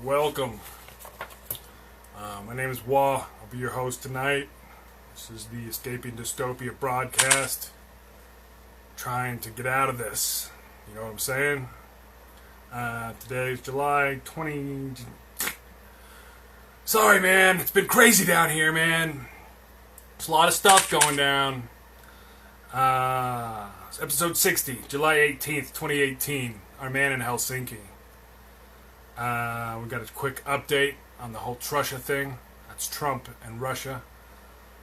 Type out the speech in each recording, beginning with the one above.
Welcome. My name is Wah. I'll be your host tonight. This is the Escaping Dystopia broadcast. Trying to get out of this. You know what I'm saying? Today is July 20... Sorry, man. It's been crazy down here, man. There's a lot of stuff going down. It's episode 60, July 18th, 2018. Our man in Helsinki. We got a quick update on the whole Trussia thing. That's Trump and Russia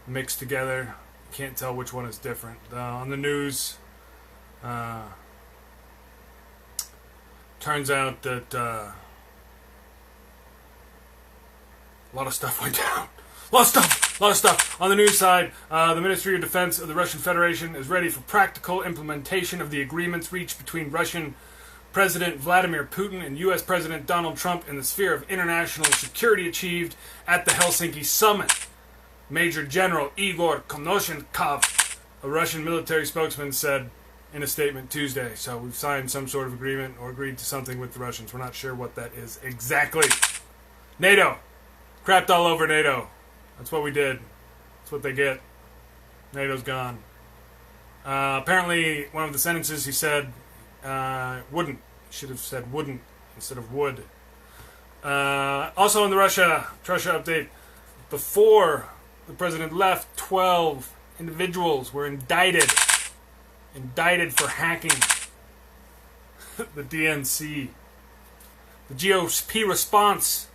mixed together. Can't tell which one is different. On the news, turns out that a lot of stuff went down. A lot of stuff. On the news side, the Ministry of Defense of the Russian Federation is ready for practical implementation of the agreements reached between Russian President Vladimir Putin and U.S. President Donald Trump in the sphere of international security achieved at the Helsinki summit. Major General Igor Konashenkov, a Russian military spokesman, said in a statement Tuesday. So we've signed some sort of agreement or agreed to something with the Russians. We're not sure what that is exactly. NATO. Crapped all over NATO. That's what we did. That's what they get. NATO's gone. Apparently, one of the sentences he said, wouldn't. Should have said wouldn't instead of would. Also in the Trussia update, before the president left, 12 individuals were indicted for hacking the DNC. The GOP response.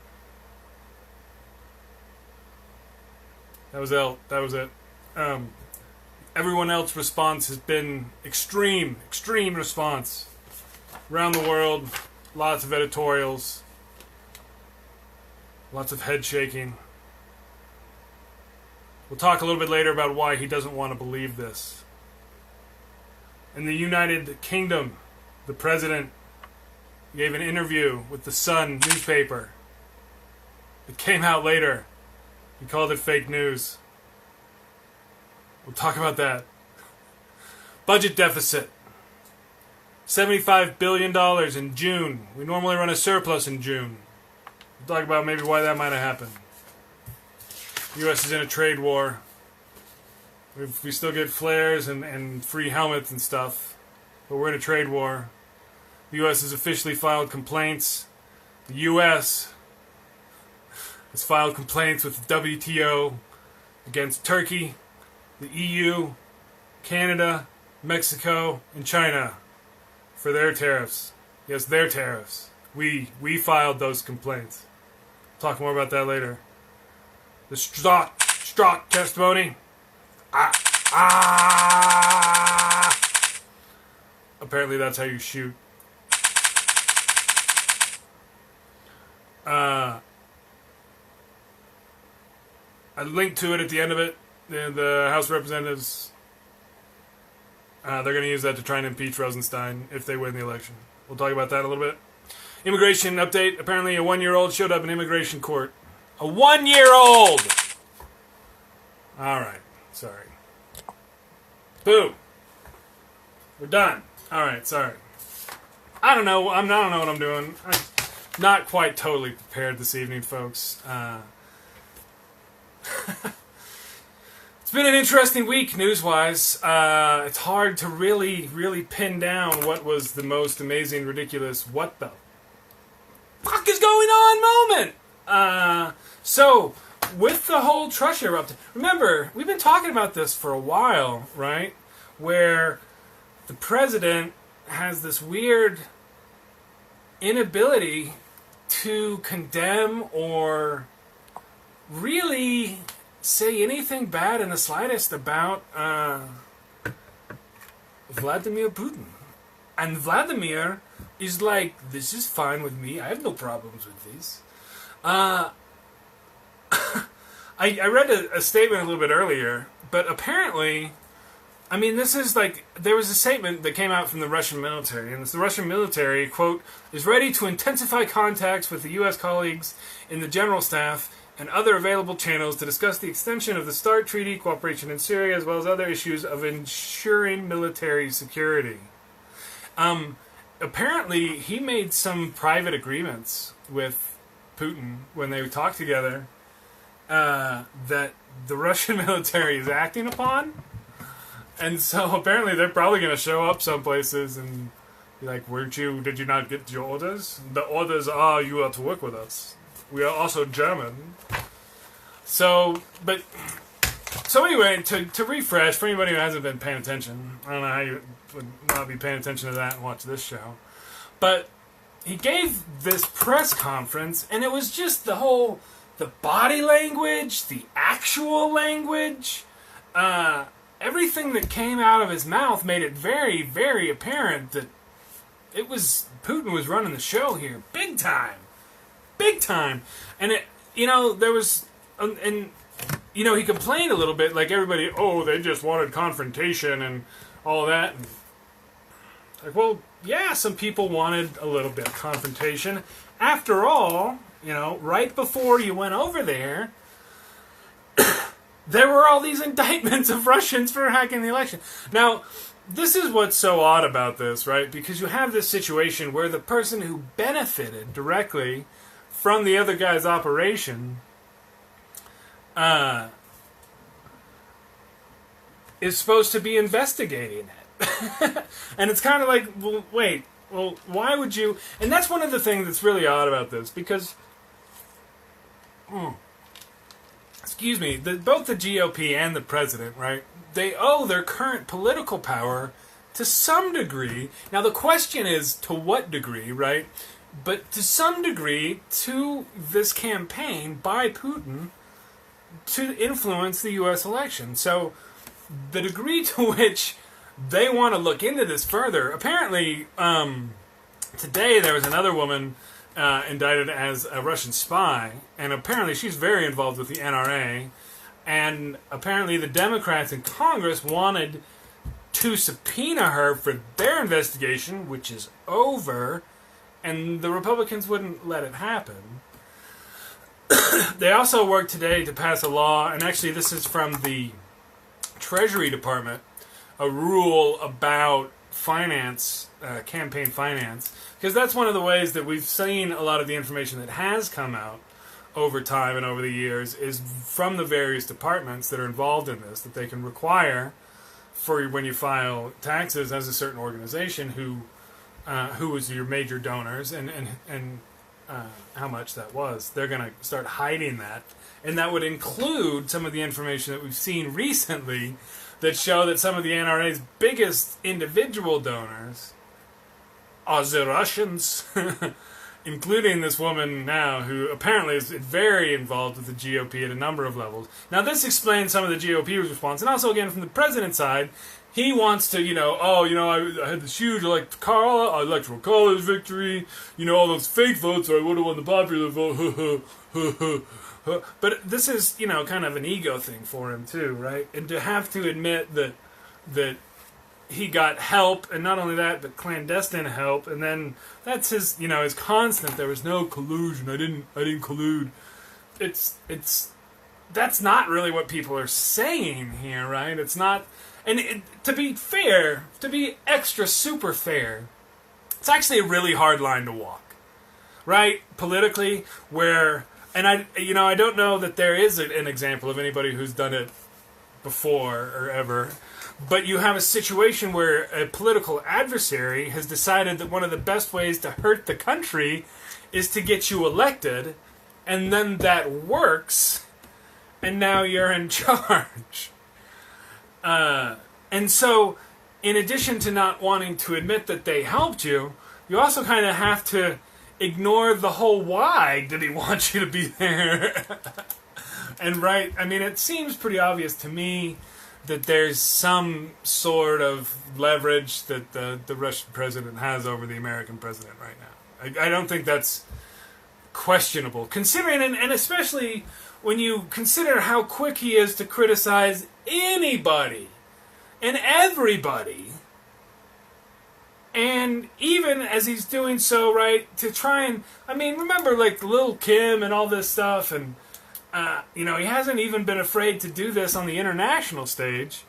That was it. Everyone else's response has been extreme response. Around the world, lots of editorials, lots of head shaking. We'll talk a little bit later about why he doesn't want to believe this. In the United Kingdom, the president gave an interview with the Sun newspaper. It came out later. He called it fake news. We'll talk about that. Budget deficit. $75 billion in June. We normally run a surplus in June. We'll talk about maybe why that might have happened. The U.S. is in a trade war. We still get flares and free helmets and stuff. But we're in a trade war. The U.S. has officially filed complaints. The U.S. has filed complaints with the WTO against Turkey, the EU, Canada, Mexico, and China for their tariffs. Yes, their tariffs. We filed those complaints. Talk more about that later. The Strzok Testimony. Apparently that's how you shoot. I linked to it at the end of it. The House of Representatives, they're going to use that to try and impeach Rosenstein if they win the election. We'll talk about that a little bit. Immigration update. Apparently a 1-year-old showed up in immigration court. A 1-year-old! Alright. Sorry. Boo! We're done. Alright, sorry. I don't know what I'm doing. I'm not quite totally prepared this evening, folks. It's been an interesting week, news-wise. It's hard to really pin down what was the most amazing, ridiculous, what the fuck is going on moment. So, with the whole Trussia eruption, remember, we've been talking about this for a while, right? Where the president has this weird inability to condemn or really say anything bad in the slightest about Vladimir Putin. And Vladimir is like, this is fine with me. I have no problems with this. I read a statement a little bit earlier, but apparently, I mean, this is like, there was a statement that came out from the Russian military, and it's the Russian military, quote, is ready to intensify contacts with the U.S. colleagues in the general staff and other available channels to discuss the extension of the START treaty, cooperation in Syria, as well as other issues of ensuring military security. Apparently, he made some private agreements with Putin when they talk together that the Russian military is acting upon. And so apparently they're probably going to show up some places and be like, did you not get your orders? The orders are you are to work with us. We are also German. So anyway, to refresh, for anybody who hasn't been paying attention, I don't know how you would not be paying attention to that and watch this show, but he gave this press conference, and it was just the body language, the actual language, everything that came out of his mouth made it very, very apparent that Putin was running the show here, big time, and there was, and he complained a little bit, like everybody, they just wanted confrontation and all that. And like, well, yeah, some people wanted a little bit of confrontation. After all, right before you went over there, there were all these indictments of Russians for hacking the election. Now, this is what's so odd about this, right? Because you have this situation where the person who benefited directly from the other guy's operation is supposed to be investigating it. And it's kind of like, well, wait, why would you? And that's one of the things that's really odd about this, because, excuse me, both the GOP and the president, right, they owe their current political power to some degree. Now, the question is, to what degree, right? But to some degree, to this campaign by Putin to influence the U.S. election. So the degree to which they want to look into this further, apparently today there was another woman indicted as a Russian spy, and apparently she's very involved with the NRA, and apparently the Democrats in Congress wanted to subpoena her for their investigation, which is over, and the Republicans wouldn't let it happen. They also worked today to pass a law, and actually this is from the Treasury Department, a rule about finance, campaign finance, because that's one of the ways that we've seen a lot of the information that has come out over time and over the years is from the various departments that are involved in this, that they can require for when you file taxes as a certain organization who was your major donors and how much that was. They're going to start hiding that. And that would include some of the information that we've seen recently that show that some of the NRA's biggest individual donors are the Russians, including this woman now who apparently is very involved with the GOP at a number of levels. Now, this explains some of the GOP's response. And also, again, from the president's side, he wants to, I had this huge electoral college victory, all those fake votes, or I would have won the popular vote, But this is, kind of an ego thing for him, too, right? And to have to admit that he got help, and not only that, but clandestine help, and then that's his, his constant, there was no collusion, I didn't collude. That's not really what people are saying here, right? It's not. And to be fair, to be extra super fair, it's actually a really hard line to walk, right? Politically, where, and I don't know that there is an example of anybody who's done it before or ever, but you have a situation where a political adversary has decided that one of the best ways to hurt the country is to get you elected, and then that works, and now you're in charge. And so, in addition to not wanting to admit that they helped you, you also kind of have to ignore the whole why did he want you to be there. And it seems pretty obvious to me that there's some sort of leverage that the Russian president has over the American president right now. I don't think that's questionable, considering, and especially when you consider how quick he is to criticize anybody and everybody, and even as he's doing so, right, to try and, remember, like, Lil' Kim and all this stuff, and, he hasn't even been afraid to do this on the international stage.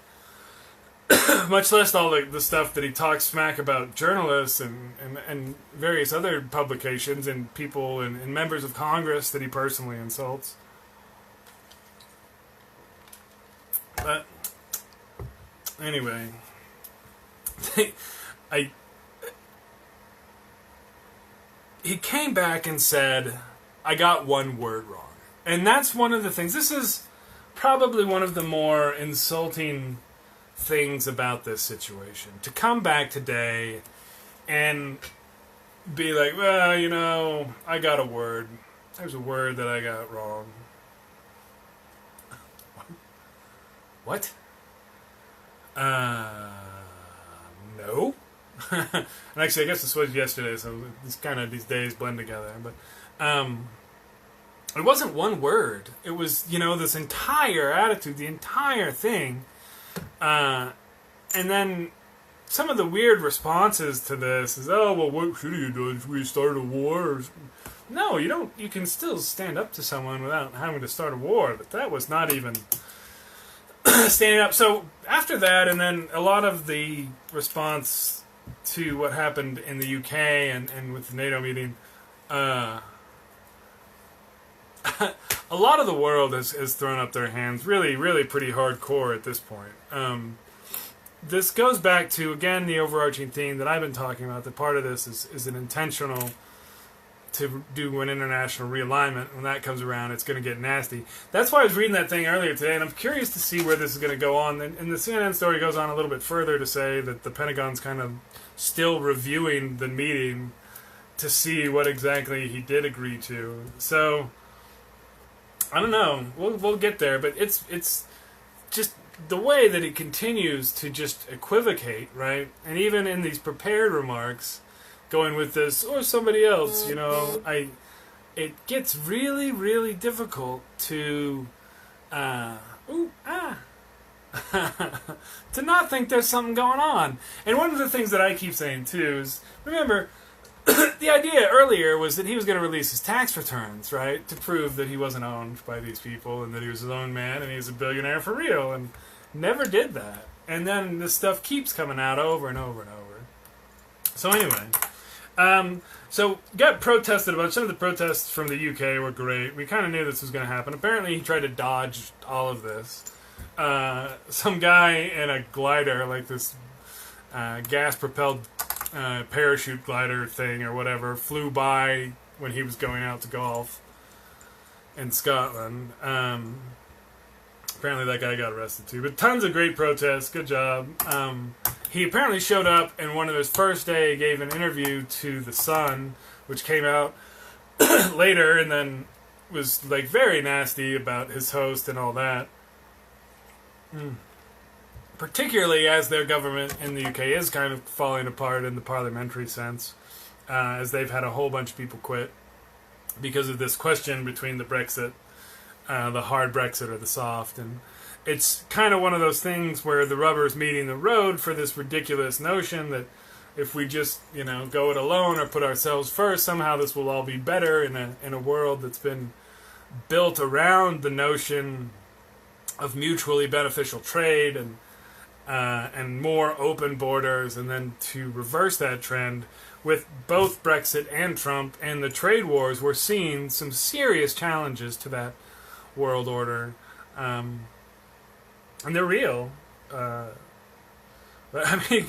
much less all the stuff that he talks smack about journalists and various other publications and people and members of Congress that he personally insults. But anyway, he came back and said, I got one word wrong. And that's one of the things. This is probably one of the more insulting things about this situation. To come back today and be like, well, you know, I got a word. There's a word that I got wrong. What? No. And actually, I guess this was yesterday, so it's kind of these days blend together. But it wasn't one word. It was, you know, this entire attitude, the entire thing. And then some of the weird responses to this is, oh, well, what should you do? Should we start a war? No, you don't. You can still stand up to someone without having to start a war. But that was not even standing up. So after that, and then a lot of the response to what happened in the UK and with the NATO meeting, a lot of the world has thrown up their hands really, really pretty hardcore at this point. This goes back to, again, the overarching theme that I've been talking about, that part of this is an intentional to do an international realignment. When that comes around, it's going to get nasty. That's why I was reading that thing earlier today, and I'm curious to see where this is going to go on. And the CNN story goes on a little bit further to say that the Pentagon's kind of still reviewing the meeting to see what exactly he did agree to. So I don't know. We'll get there, but it's just the way that it continues to just equivocate, right? And even in these prepared remarks, going with this or somebody else, you know, it gets really, really difficult to to not think there's something going on. And one of the things that I keep saying too is, remember, the idea earlier was that he was going to release his tax returns, right, to prove that he wasn't owned by these people and that he was his own man and he was a billionaire for real, and never did that. And then this stuff keeps coming out over and over and over. So anyway, so got protested about. Some of the protests from the UK were great. We kind of knew this was going to happen. Apparently he tried to dodge all of this. Some guy in a glider, like this gas-propelled parachute glider thing or whatever, flew by when he was going out to golf in Scotland. Apparently that guy got arrested too. But tons of great protests. Good job. He apparently showed up and one of his first day gave an interview to The Sun, which came out later, and then was like very nasty about his host and all that. Particularly as their government in the UK is kind of falling apart in the parliamentary sense, as they've had a whole bunch of people quit because of this question between the Brexit, the hard Brexit or the soft. And it's kind of one of those things where the rubber's meeting the road for this ridiculous notion that if we just, you know, go it alone or put ourselves first, somehow this will all be better in a world that's been built around the notion of mutually beneficial trade and more open borders, and then to reverse that trend with both Brexit and Trump and the trade wars, we're seeing some serious challenges to that world order, and they're real. But I mean,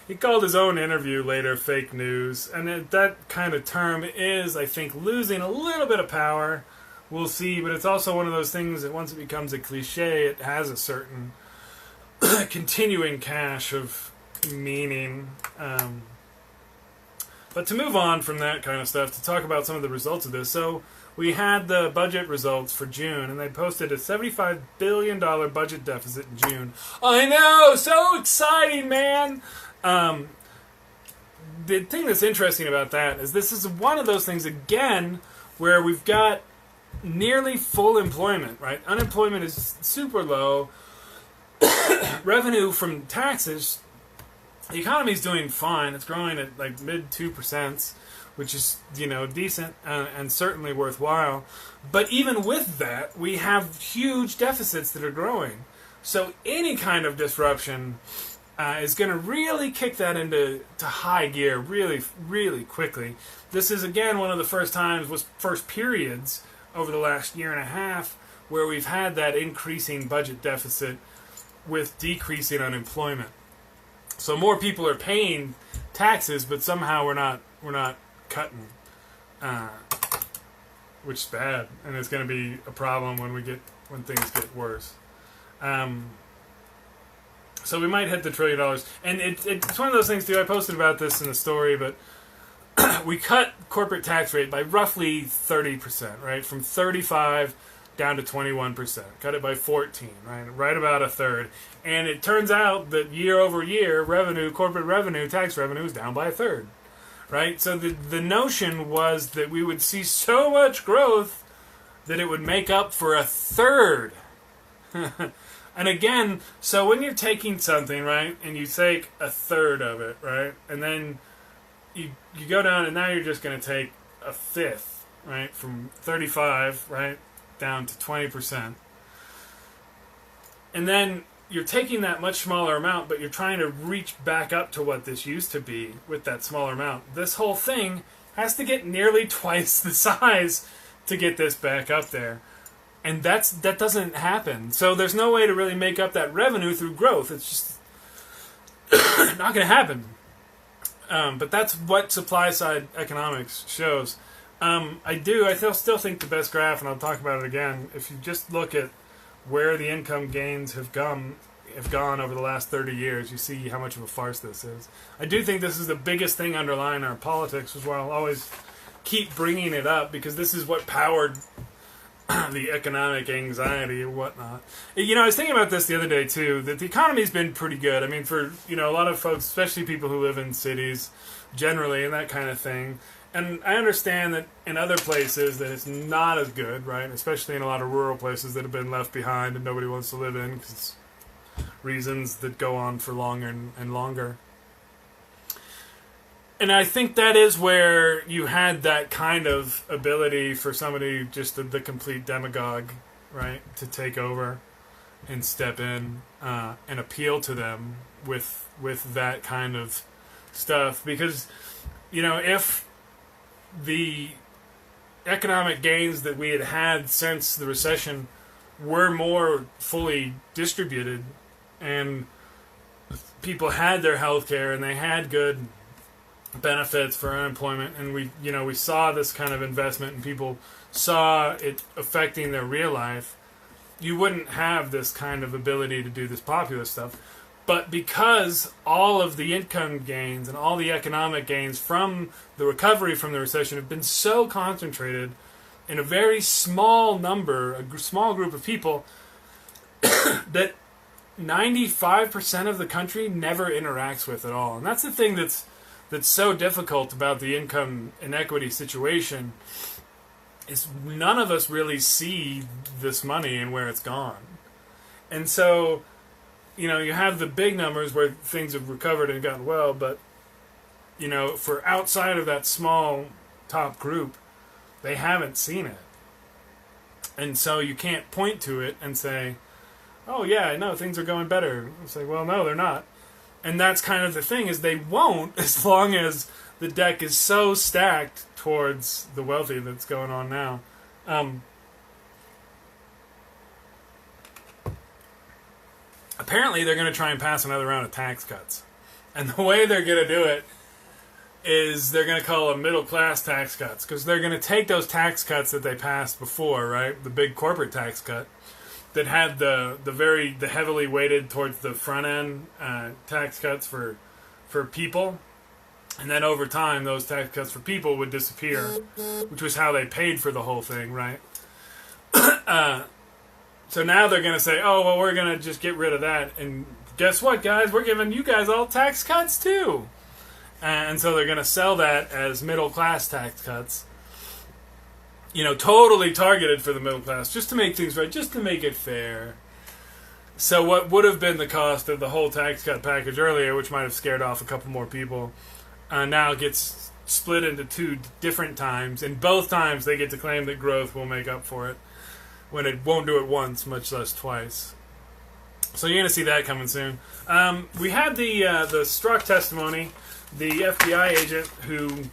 he called his own interview later fake news, and that kind of term is, I think, losing a little bit of power. We'll see, but it's also one of those things that once it becomes a cliche, it has a certain continuing cache of meaning. But to move on from that kind of stuff, to talk about some of the results of this. So we had the budget results for June, and they posted a $75 billion budget deficit in June. I know! So exciting, man! The thing that's interesting about that is this is one of those things, again, where we've got nearly full employment, right? Unemployment is super low. Revenue from taxes, the economy's doing fine. It's growing at like mid 2%, which is, you know, decent and certainly worthwhile. But even with that, we have huge deficits that are growing. So any kind of disruption is going to really kick that into high gear really, really quickly. This is, again, one of the first periods over the last year and a half where we've had that increasing budget deficit with decreasing unemployment. So more people are paying taxes, but somehow we're not cutting, which is bad, and it's going to be a problem when things get worse. So we might hit the $1 trillion, and it's one of those things too. I posted about this in the story, but we cut corporate tax rate by roughly 30%, right, from 35 down to 21%. Cut it by 14, right about a third. And it turns out that year over year, corporate revenue, tax revenue is down by a third, right? So the notion was that we would see so much growth that it would make up for a third. And again, so when you're taking something, right, and you take a third of it, right, and then you go down and now you're just going to take a fifth, right, from 35, right, down to 20%. And then you're taking that much smaller amount, but you're trying to reach back up to what this used to be with that smaller amount. This whole thing has to get nearly twice the size to get this back up there. And that doesn't happen. So there's no way to really make up that revenue through growth. It's just not going to happen. But that's what supply-side economics shows. I still think the best graph, and I'll talk about it again, if you just look at where the income gains have gone over the last 30 years, you see how much of a farce this is. I do think this is the biggest thing underlying our politics, which is why I'll always keep bringing it up, because this is what powered the economic anxiety and whatnot. I was thinking about this the other day too, that the economy's been pretty good. I mean, for a lot of folks, especially people who live in cities generally and that kind of thing. And I understand that in other places that it's not as good, right? Especially in a lot of rural places that have been left behind and nobody wants to live in because reasons that go on for longer and longer. And I think that is where you had that kind of ability for somebody, just the complete demagogue, right, to take over and step in and appeal to them with that kind of stuff. Because, if the economic gains that we had since the recession were more fully distributed and people had their health care and they had good benefits for unemployment, and we saw this kind of investment and people saw it affecting their real life, you wouldn't have this kind of ability to do this popular stuff. But because all of the income gains and all the economic gains from the recovery from the recession have been so concentrated in a very small number, a small group of people, that 95% of the country never interacts with at all. And that's the thing that's so difficult about the income inequity situation, is none of us really see this money and where it's gone. And so, you have the big numbers where things have recovered and gotten well, but, for outside of that small top group, they haven't seen it. And so you can't point to it and say, oh yeah, no, things are going better. It's like, well, no, they're not. And that's kind of the thing, is they won't, as long as the deck is so stacked towards the wealthy that's going on now. Apparently, they're going to try and pass another round of tax cuts. And the way they're going to do it is they're going to call them middle-class tax cuts, because they're going to take those tax cuts that they passed before, right, the big corporate tax cut, that had the heavily weighted towards the front end tax cuts for people, and then over time those tax cuts for people would disappear, which was how they paid for the whole thing, right? So now they're going to say, oh well, we're going to just get rid of that, and guess what, guys? We're giving you guys all tax cuts too, and so they're going to sell that as middle class tax cuts. Totally targeted for the middle class, just to make things right, just to make it fair. So what would have been the cost of the whole tax cut package earlier, which might have scared off a couple more people, now gets split into two different times, and both times they get to claim that growth will make up for it, when it won't do it once, much less twice. So you're gonna see that coming soon. We had the Strzok testimony, the FBI agent who,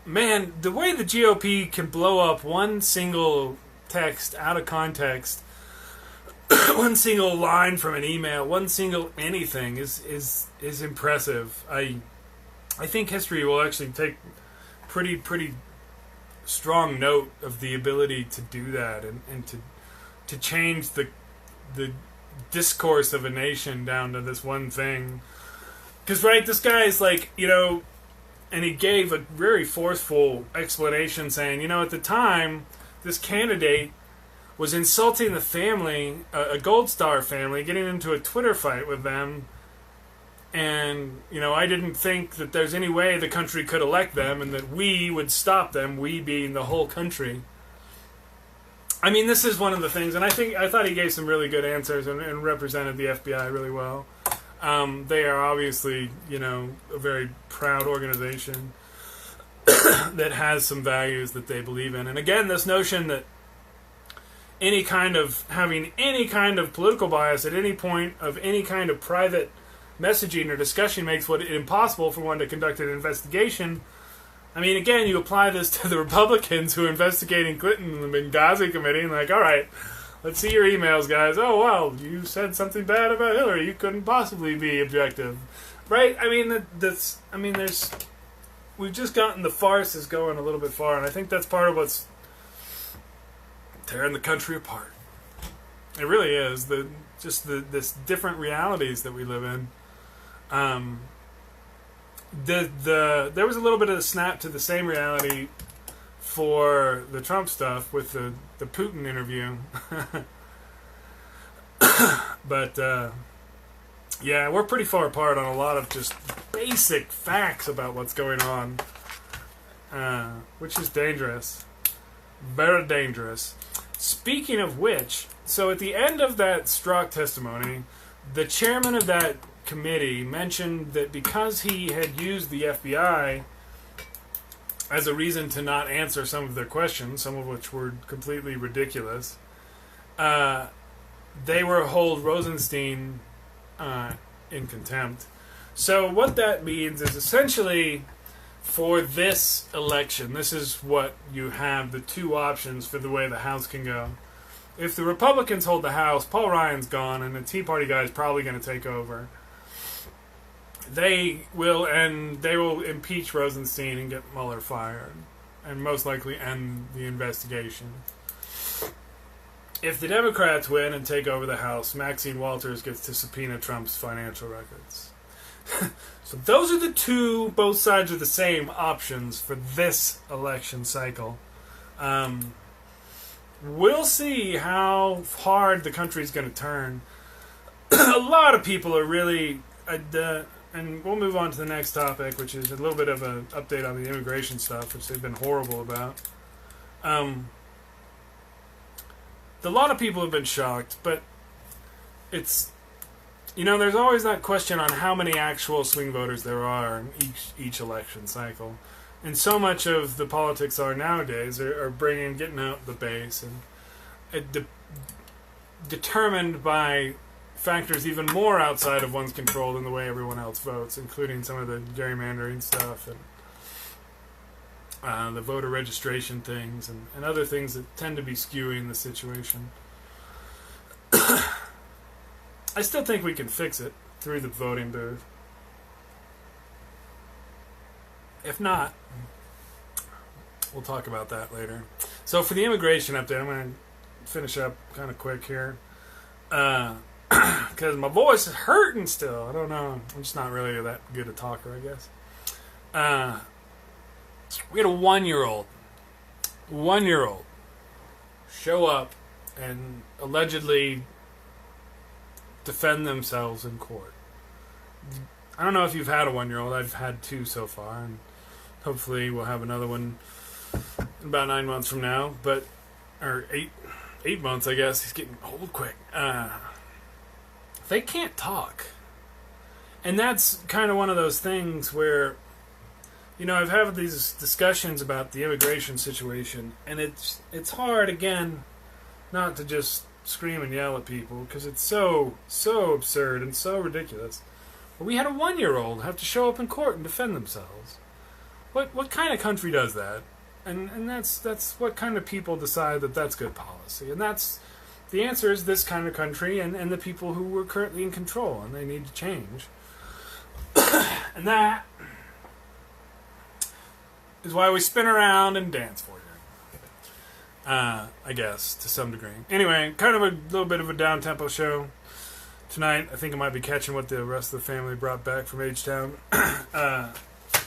man, the way the GOP can blow up one single text out of context, one single line from an email, one single anything is impressive. I think history will actually take pretty strong note of the ability to do that and to change the discourse of a nation down to this one thing. Because, right, this guy is like, and he gave a very forceful explanation saying, at the time, this candidate was insulting the family, a Gold Star family, getting into a Twitter fight with them. And, I didn't think that there's any way the country could elect them and that we would stop them, we being the whole country. I mean, this is one of the things, and I thought he gave some really good answers and represented the FBI really well. They are obviously, a very proud organization that has some values that they believe in. And again, this notion that having any kind of political bias at any point of any kind of private messaging or discussion makes it impossible for one to conduct an investigation. I mean, again, you apply this to the Republicans who are investigating Clinton and the Benghazi committee, and like, all right, let's see your emails, guys. Oh, well, you said something bad about Hillary. You couldn't possibly be objective, right? I mean, we've just gotten the farce is going a little bit far, and I think that's part of what's tearing the country apart. It really is this different realities that we live in. There was a little bit of a snap to the same reality for the Trump stuff with the Putin interview. But yeah, we're pretty far apart on a lot of just basic facts about what's going on, which is dangerous. Very dangerous. Speaking of which, so at the end of that Strzok testimony, the chairman of that committee mentioned that because he had used the FBI as a reason to not answer some of their questions, some of which were completely ridiculous, they were hold Rosenstein in contempt. So what that means is essentially for this election, this is what you have, the two options for the way the House can go. If the Republicans hold the House, Paul Ryan's gone, and the Tea Party guy is probably going to take over. They will impeach Rosenstein and get Mueller fired, and most likely end the investigation. If the Democrats win and take over the House, Maxine Walters gets to subpoena Trump's financial records. So those are the two, both sides are the same options for this election cycle. We'll see how hard the country's going to turn. A lot of people are really... and we'll move on to the next topic, which is a little bit of an update on the immigration stuff, which they've been horrible about. A lot of people have been shocked, but it's... there's always that question on how many actual swing voters there are in each election cycle. And so much of the politics nowadays are getting out the base and determined by factors even more outside of one's control than the way everyone else votes, including some of the gerrymandering stuff and the voter registration things and other things that tend to be skewing the situation. I still think we can fix it through the voting booth. If not, we'll talk about that later. So for the immigration update, I'm going to finish up kind of quick here. Because my voice is hurting still. I don't know. I'm just not really that good a talker, I guess. We had a 1-year-old show up and allegedly defend themselves in court. I don't know if you've had a 1-year-old. I've had 2 so far, and hopefully we'll have another one in about 9 months from now. Or 8 months, I guess. He's getting old quick. They can't talk. And that's kind of one of those things where, I've had these discussions about the immigration situation, and it's hard, again, not to just scream and yell at people because it's so absurd and so ridiculous. But we had a 1-year-old have to show up in court and defend themselves. What kind of country does that? And that's what kind of people decide that that's good policy. And that's the answer is this kind of country and the people who were currently in control, and they need to change. And that is why we spin around and dance for you. I guess, to some degree. Anyway, kind of a little bit of a down-tempo show tonight. I think I might be catching what the rest of the family brought back from H-Town. But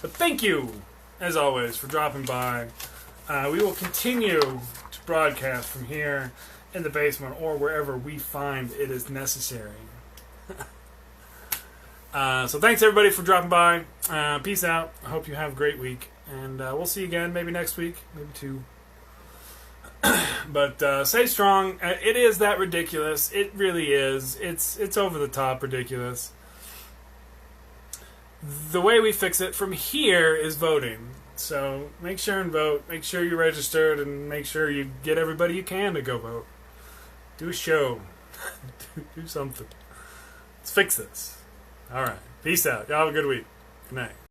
thank you, as always, for dropping by. We will continue to broadcast from here in the basement or wherever we find it is necessary. So thanks, everybody, for dropping by. Peace out. I hope you have a great week. And we'll see you again maybe next week, maybe 2. But stay strong. It is that ridiculous. It really is. It's over the top ridiculous. The way we fix it from here is voting. So make sure and vote. Make sure you're registered, and make sure you get everybody you can to go vote. Do a show. Do something. Let's fix this. All right. Peace out. Y'all have a good week. Good night.